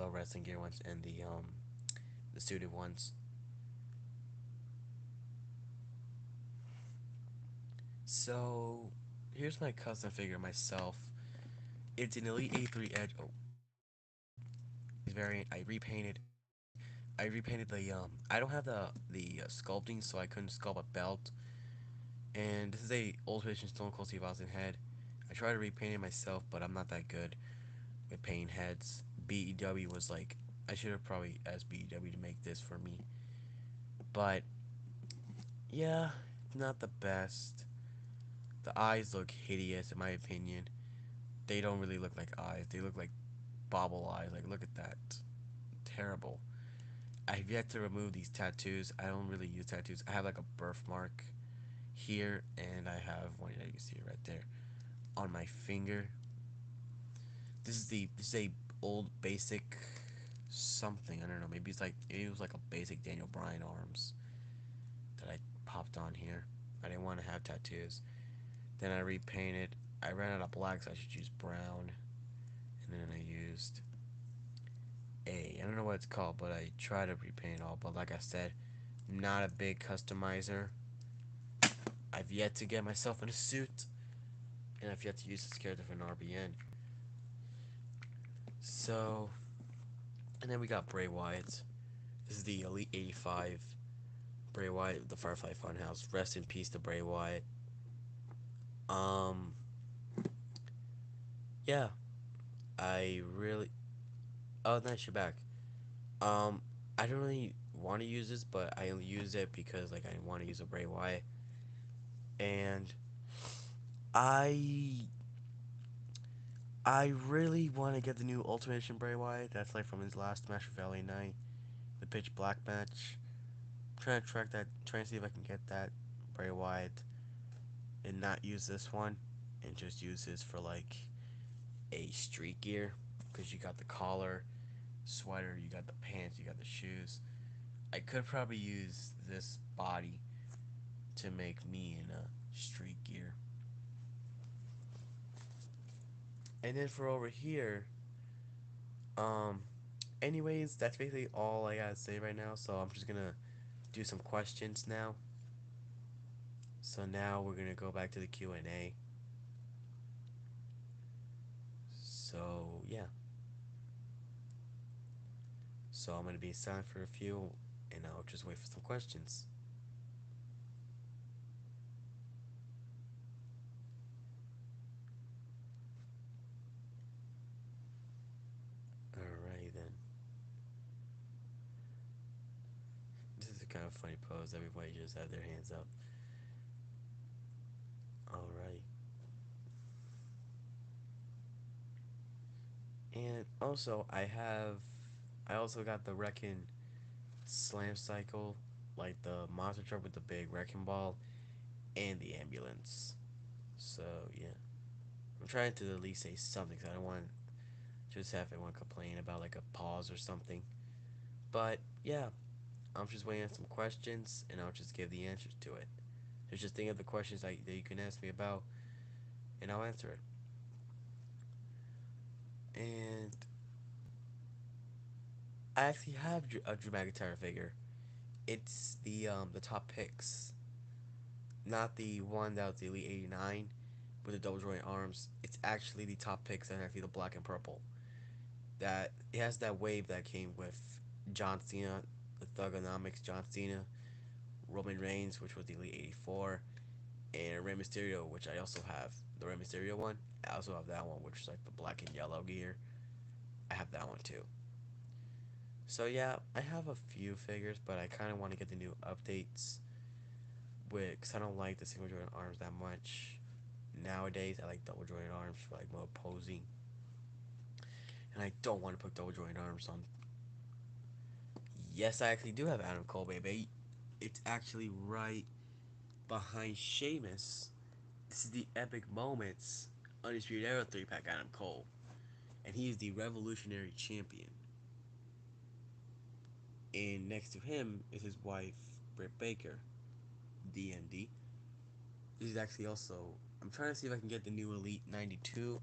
wrestling gear ones and the suited ones. So here's my custom figure myself. It's an Elite 83 Edge. Oh, variant. I repainted the I don't have the sculpting, so I couldn't sculpt a belt. And this is a old edition Stone Cold Steve Austin head. I tried to repaint it myself, but I'm not that good with painting heads. BEW was like, I should have probably asked BEW to make this for me. But yeah, not the best. The eyes look hideous in my opinion. They don't really look like eyes. They look like bobble eyes. Like look at that. Terrible. I've yet to remove these tattoos. I don't really use tattoos. I have like a birthmark here, and I have one. You can see it right there on my finger. This is a old basic something. I don't know. Maybe it was like a basic Daniel Bryan arms that I popped on here. I didn't want to have tattoos. Then I repainted. I ran out of black, so I should use brown. And then I used I don't know what it's called, but I tried to repaint it all. But like I said, I'm not a big customizer. I've yet to get myself in a suit, and I've yet to use this character for an RBN. So, and then we got Bray Wyatt. This is the Elite 85 Bray Wyatt, the Firefly Funhouse. Rest in peace to Bray Wyatt. Um, yeah, I really. Oh, nice, you're back. Um, I don't really want to use this, but I use it because like I want to use a Bray Wyatt, and I I really want to get the new Ultimate Edition Bray Wyatt. That's like from his last match with LA Knight, the Pitch Black match. I'm trying to track that, trying to see if I can get that Bray Wyatt and not use this one, and just use this for like a street gear, because you got the collar, sweater, you got the pants, you got the shoes. I could probably use this body to make me in a street gear. And then for over here, um, anyways, that's basically all I gotta say right now. So I'm just gonna do some questions now. So now we're gonna go back to the Q&A. So yeah, so I'm gonna be silent for a few, and I'll just wait for some questions. Alrighty then. This is a kind of funny pose. Everybody just have their hands up. Alright. And also, I also got the Wrecking Slam Cycle, like the monster truck with the big wrecking ball, and the ambulance. So yeah, I'm trying to at least say something. Cause I don't want to just have everyone complain about like a pause or something. But yeah, I'm just waiting on some questions, and I'll just give the answers to it. So just think of the questions that you can ask me about, and I'll answer it. And I actually have a Drew McIntyre figure. It's the top picks, not the one that was the Elite 89 with the double joint arms. It's actually the top picks and actually the black and purple. That it has that wave that came with John Cena, the Thugonomics John Cena, Roman Reigns, which was the Elite 84, and Rey Mysterio, which I also have. The Rey Mysterio one, I also have that one, which is like the black and yellow gear. I have that one too. So yeah, I have a few figures, but I kind of want to get the new updates with, cause I don't like the single joint arms that much. Nowadays, I like double jointed arms for like more posing, and I don't want to put double jointed arms on. Yes, I actually do have Adam Cole, baby. It's actually right behind Sheamus. This is the Epic Moments Undisputed Era 3 pack Adam Cole, and he is the Revolutionary Champion. And next to him is his wife, Britt Baker, DMD. This is actually also. I'm trying to see if I can get the new Elite 92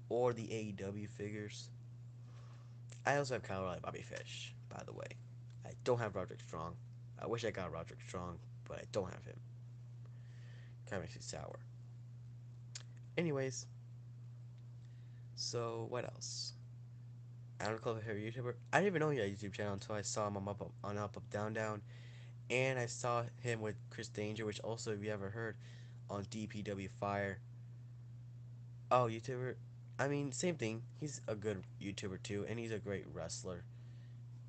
or the AEW figures. I also have Kyle O'Reilly, Bobby Fish, by the way. I don't have Roderick Strong. I wish I got Roderick Strong, but I don't have him. Kind of makes me sour. Anyways, so what else? Adam Cole, a YouTuber. I didn't even know he had a YouTube channel until I saw him on Up Down Down, and I saw him with Chris Danger, which also, if you ever heard, on DPW Fire. Oh, YouTuber. I mean, same thing. He's a good YouTuber too, and he's a great wrestler.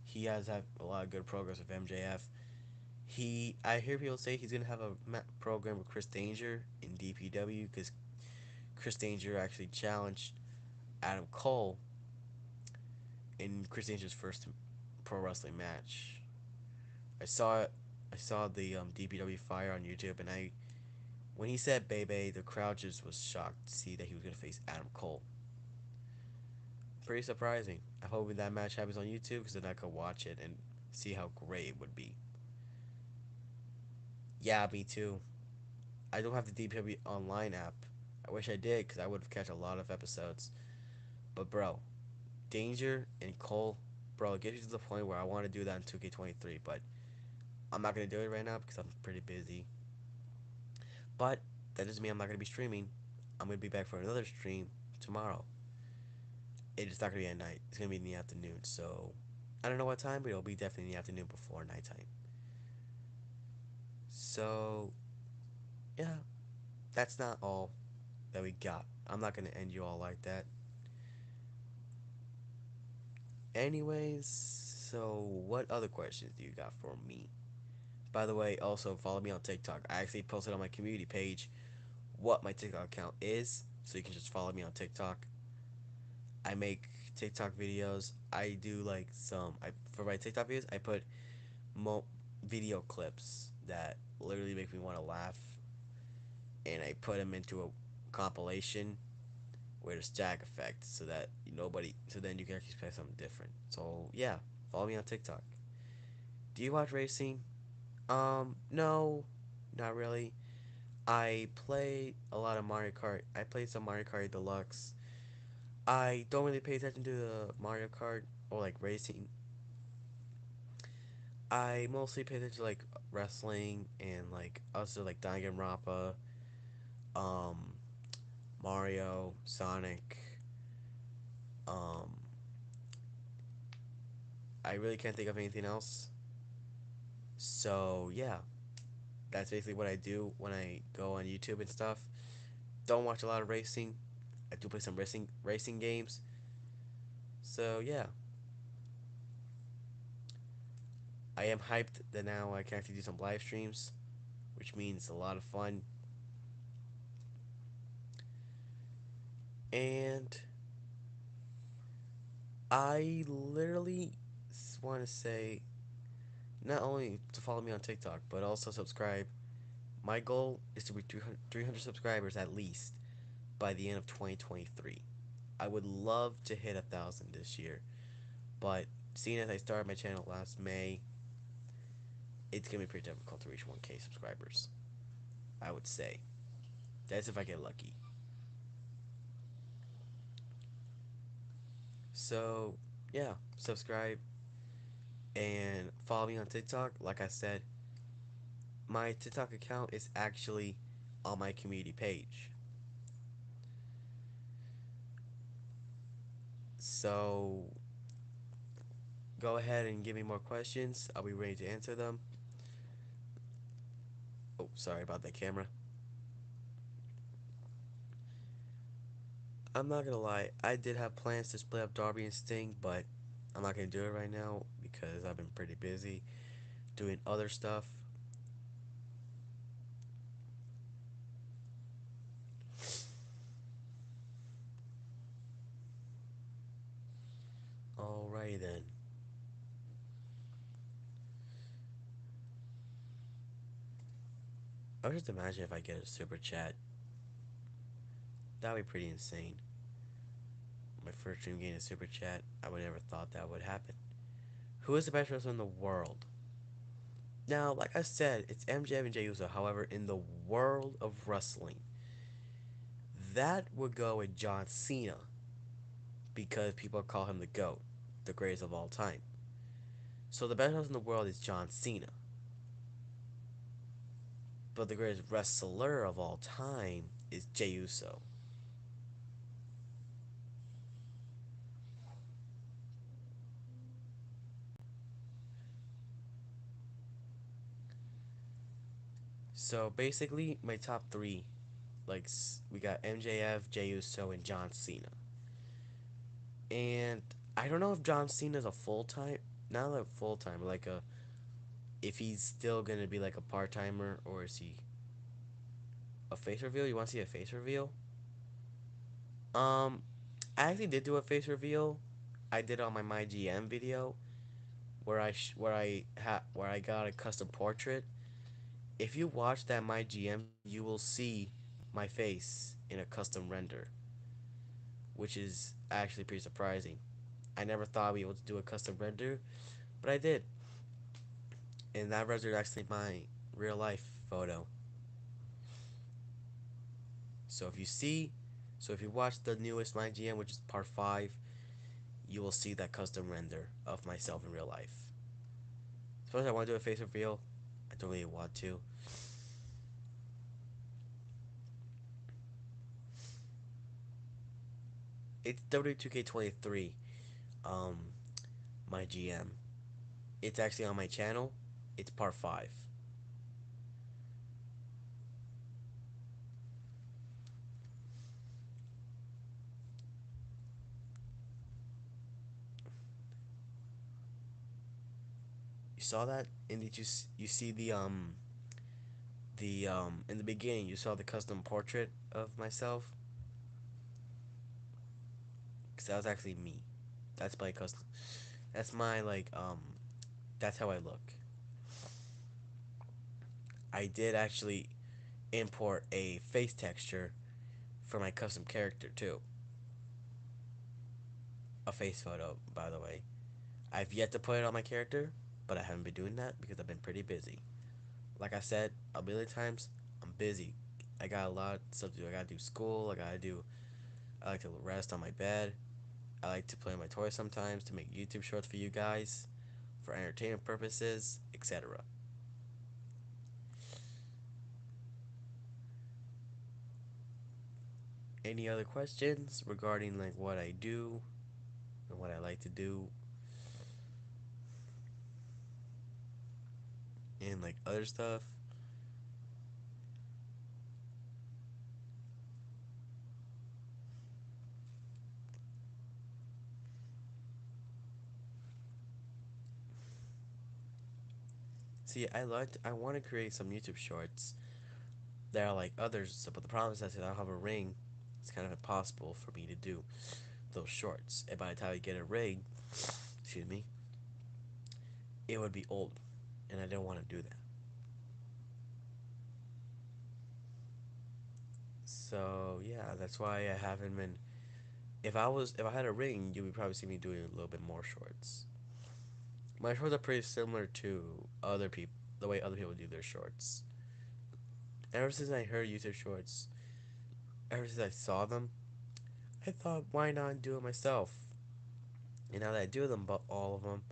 He has had a lot of good progress with MJF. I hear people say he's gonna have a program with Chris Danger in DPW because Chris Danger actually challenged Adam Cole in Chris Danger's first pro wrestling match. I saw it. I saw the DPW Fire on YouTube, and I when he said "Bebe," the crowd just was shocked to see that he was gonna face Adam Cole. Pretty surprising. I hope that match happens on YouTube because then I could watch it and see how great it would be. Yeah, me too. I don't have the DPW Online app. I wish I did because I would have catch a lot of episodes. But bro, Danger and Cole, bro, it gets you to the point where I want to do that in 2K23, but I'm not gonna do it right now because I'm pretty busy. But that doesn't mean I'm not gonna be streaming. I'm gonna be back for another stream tomorrow. It's not gonna be at night. It's gonna be in the afternoon. So I don't know what time, but it'll be definitely in the afternoon before nighttime. So yeah, that's not all that we got. I'm not gonna end you all like that. Anyways, so what other questions do you got for me? By the way, also follow me on TikTok. I actually posted on my community page what my TikTok account is, so you can just follow me on TikTok. I make TikTok videos. I do like for my TikTok videos. I put video clips that literally make me want to laugh, and I put them into a compilation with a stack effect, so that nobody, so then you can actually expect something different. So yeah, follow me on TikTok. Do you watch racing? No, not really. I play a lot of Mario Kart. I play some Mario Kart Deluxe. I don't really pay attention to the Mario Kart or like racing. I mostly pay attention to like wrestling and like also like Danganronpa, um, Mario, Sonic. Um, I really can't think of anything else. So yeah, that's basically what I do when I go on YouTube and stuff. Don't watch a lot of racing. I do play some racing games. So yeah, I am hyped that now I can actually do some live streams, which means a lot of fun. And I literally want to say not only to follow me on TikTok, but also subscribe. My goal is to be 300 subscribers at least by the end of 2023. I would love to hit 1,000 this year, but seeing as I started my channel last May, it's gonna be pretty difficult to reach 1K subscribers. I would say that's if I get lucky. So yeah, subscribe and follow me on TikTok. Like I said, my TikTok account is actually on my community page. So go ahead and give me more questions. I'll be ready to answer them. Oh, sorry about that camera. I'm not gonna lie, I did have plans to split up Darby and Sting, but I'm not gonna do it right now because I've been pretty busy doing other stuff. Alrighty then. I was just imagine if I get a super chat. That'd be pretty insane. My first dream getting a super chat. I would never thought that would happen. Who is the best wrestler in the world? Now, like I said, it's MJF and Jey Uso. However, in the world of wrestling, that would go with John Cena because people call him the GOAT, the greatest of all time. So the best wrestler in the world is John Cena. But the greatest wrestler of all time is Jey Uso. So basically, my top three, like we got MJF, Jey Uso, and John Cena. And I don't know if John Cena's a full time, not a full time, like a if he's still gonna be like a part timer or is he a face reveal? You want to see a face reveal? Um, I actually did do a face reveal. I did on my GM video where where I got a custom portrait. If you watch that my GM, you will see my face in a custom render, which is actually pretty surprising. I never thought I'd be able to do a custom render, but I did, and that render is actually my real life photo. So if you see, so if you watch the newest my GM, which is part 5, you will see that custom render of myself in real life. Suppose I want to do a face reveal. I don't really want to. It's W2K23. Um, my GM. It's actually on my channel. It's part 5. You saw that? And did you see the in the beginning you saw the custom portrait of myself? Cause that was actually me. That's my custom. That's my That's how I look. I did actually import a face texture for my custom character too. A face photo, by the way. I've yet to put it on my character, but I haven't been doing that because I've been pretty busy. Like I said a million times, I'm busy. I got a lot of stuff to do. I gotta do school. I like to rest on my bed. I like to play with my toys sometimes to make YouTube shorts for you guys, for entertainment purposes, etc. Any other questions regarding like what I do and what I like to do and like other stuff? See, I want to create some YouTube shorts that are like others, but the problem is that I don't have a ring. It's kind of impossible for me to do those shorts. And by the time I get a ring, excuse me, it would be old, and I don't want to do that. So yeah, that's why I haven't been. If I had a ring, you would probably see me doing a little bit more shorts. My shorts are pretty similar to other people, the way other people do their shorts. Ever since I heard YouTube shorts, ever since I saw them, I thought, why not do it myself? And now that I do them, but all of them,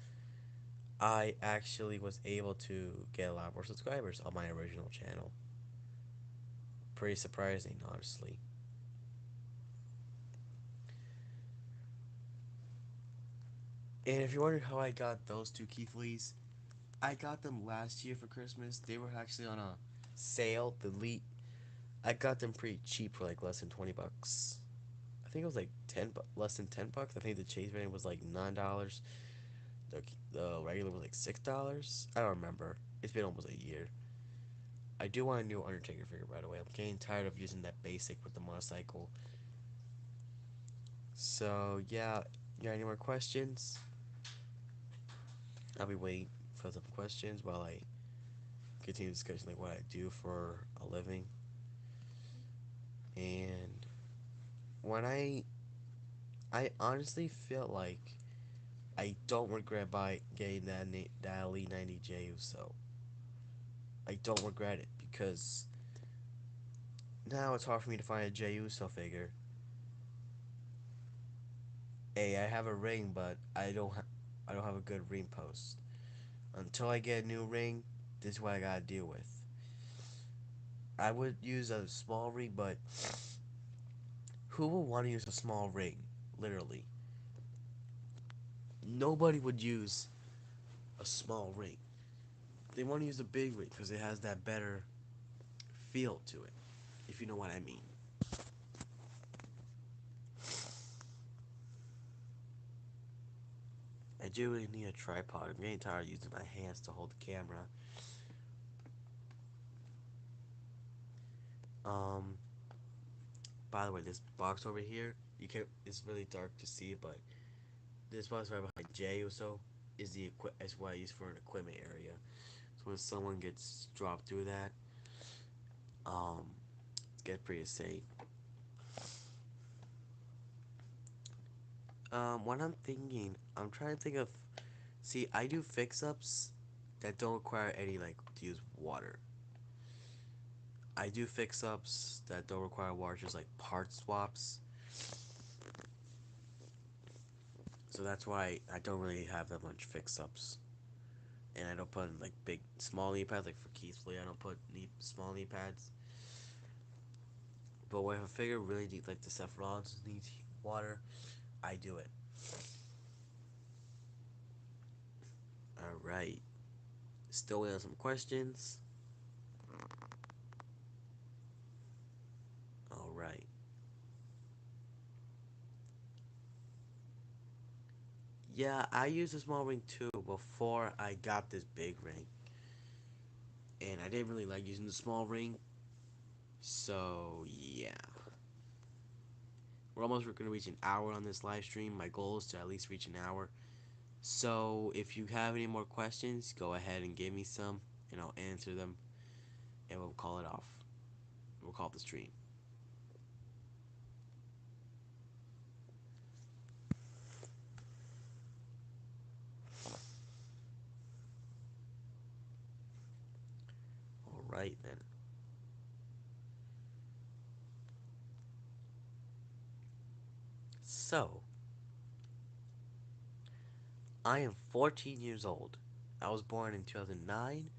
I actually was able to get a lot more subscribers on my original channel. Pretty surprising, honestly. And if you're wondering how I got those two Keith Lees, I got them last year for Christmas. They were actually on a sale. The Elite, I got them pretty cheap for like less than $20. I think it was like less than $10. I think the Chase variant was like $9. The regular was like $6. I don't remember. It's been almost a year. I do want a new Undertaker figure, by the way. I'm getting tired of using that basic with the motorcycle. So yeah, you got any more questions? I'll be waiting for some questions while I continue discussing like what I do for a living. And when I honestly feel like I don't regret by getting that Elite 90 J Uso. I don't regret it because now it's hard for me to find a J Uso figure. I have a ring, but I don't have a good ring post. Until I get a new ring, this is what I gotta deal with. I would use a small ring, but who would want to use a small ring? Literally, nobody would use a small ring. They want to use a big ring because it has that better. feel to it, if you know what I mean. I do really need a tripod. I'm getting tired of using my hands to hold the camera. Um, by the way, this box over here, you can it's really dark to see, but this box right behind J or so is what I use for an equipment area. So when someone gets dropped through that, um, get pretty safe. What I'm thinking, I'm trying to think of. See, I do fix-ups that don't require any like to use water. I do fix-ups that don't require water, just like part swaps. So that's why I don't really have that much fix-ups, and I don't put in like big, small knee pads. Like for Keith's play, I don't put small knee pads. But when a figure really needs, like the Seth Rollins needs water, I do it. All right. Still waiting on some questions. All right. Yeah, I used a small ring too before I got this big ring, and I didn't really like using the small ring. So yeah, we're almost gonna reach an hour on this live stream. My goal is to at least reach an hour. So if you have any more questions, go ahead and give me some, and I'll answer them, and we'll call it off. We'll call it the stream. All right then. So I am 14 years old. I was born in 2009,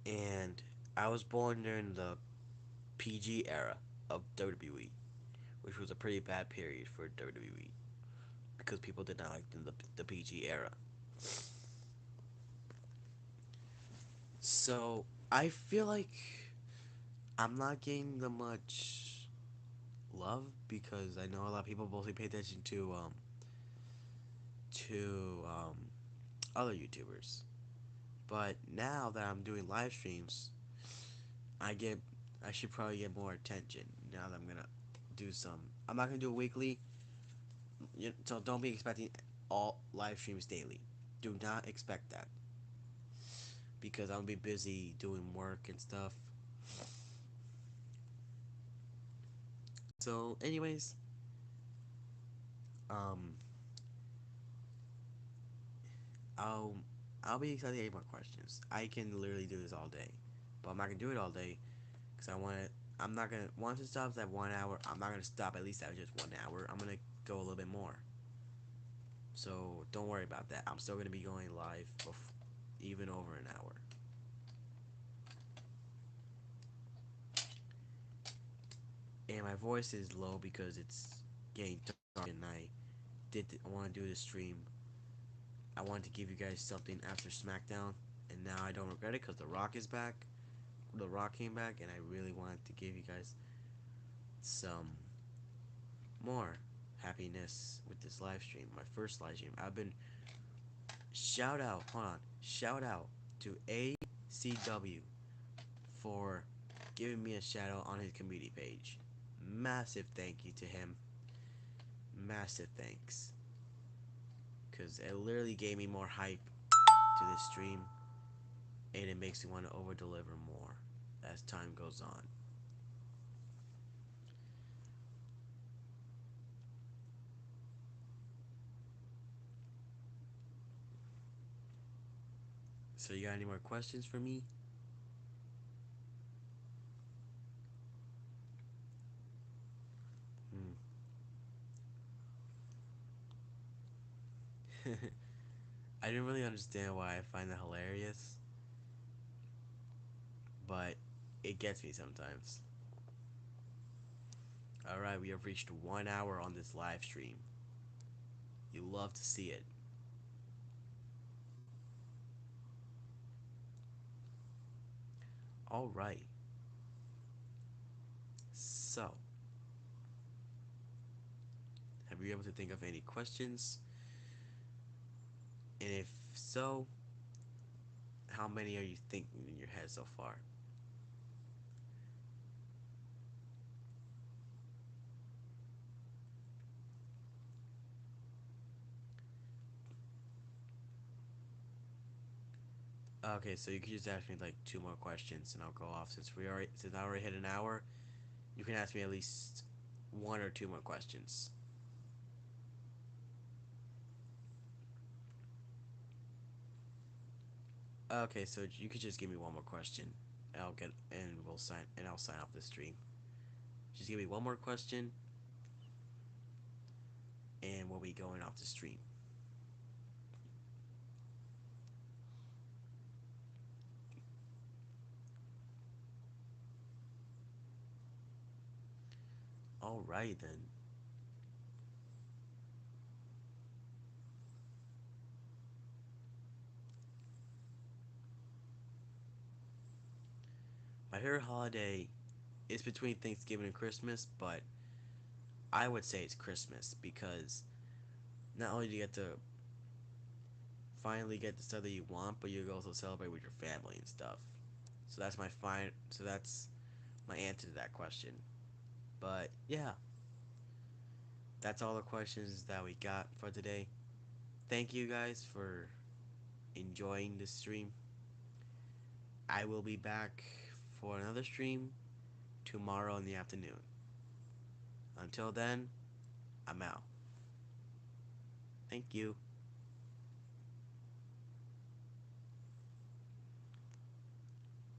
and I was born during the PG era of WWE, which was a pretty bad period for WWE because people did not like the PG era. So I feel like I'm not getting the much love because I know a lot of people mostly pay attention to other YouTubers. But now that I'm doing live streams, I get I should probably get more attention now that I'm gonna do some. I'm not gonna do it weekly, so don't be expecting all live streams daily. Do not expect that because I'm gonna be busy doing work and stuff. So, anyways, um, I'll I'll be excited to get more questions. I can literally do this all day, but I'm not gonna do it all day because I want to. I'm not gonna once it stops at 1 hour. I'm not gonna stop at least at just 1 hour. I'm gonna go a little bit more. So don't worry about that. I'm still gonna be going live, even over an hour. And my voice is low because it's getting dark, and I want to do this stream. I wanted to give you guys something after SmackDown, and now I don't regret it because The Rock is back. The Rock came back, and I really wanted to give you guys some more happiness with this live stream. My first live stream. I've been shout out to ACW for giving me a shout out on his community page. Massive thank you to him. Massive thanks. Because it literally gave me more hype to this stream, and it makes me want to over deliver more as time goes on. So, you got any more questions for me? Hmm. I didn't really understand why I find that hilarious, but it gets me sometimes. Alright, we have reached 1 hour on this live stream. You love to see it. All right. So, have you able to think of any questions? And if so, how many are you thinking in your head so far? Okay, so you can just ask me like two more questions, and I'll go off. Since I already hit an hour, you can ask me at least one or two more questions. Okay, so you could just give me one more question, and I'll sign off the stream. Just give me one more question, and we'll be going off the stream. All right then. My favorite holiday is between Thanksgiving and Christmas, but I would say it's Christmas because not only do you get to finally get the stuff that you want, but you also celebrate with your family and stuff. So that's my answer to that question. But yeah, that's all the questions that we got for today. Thank you guys for enjoying this stream. I will be back for another stream tomorrow in the afternoon. Until then, I'm out. Thank you.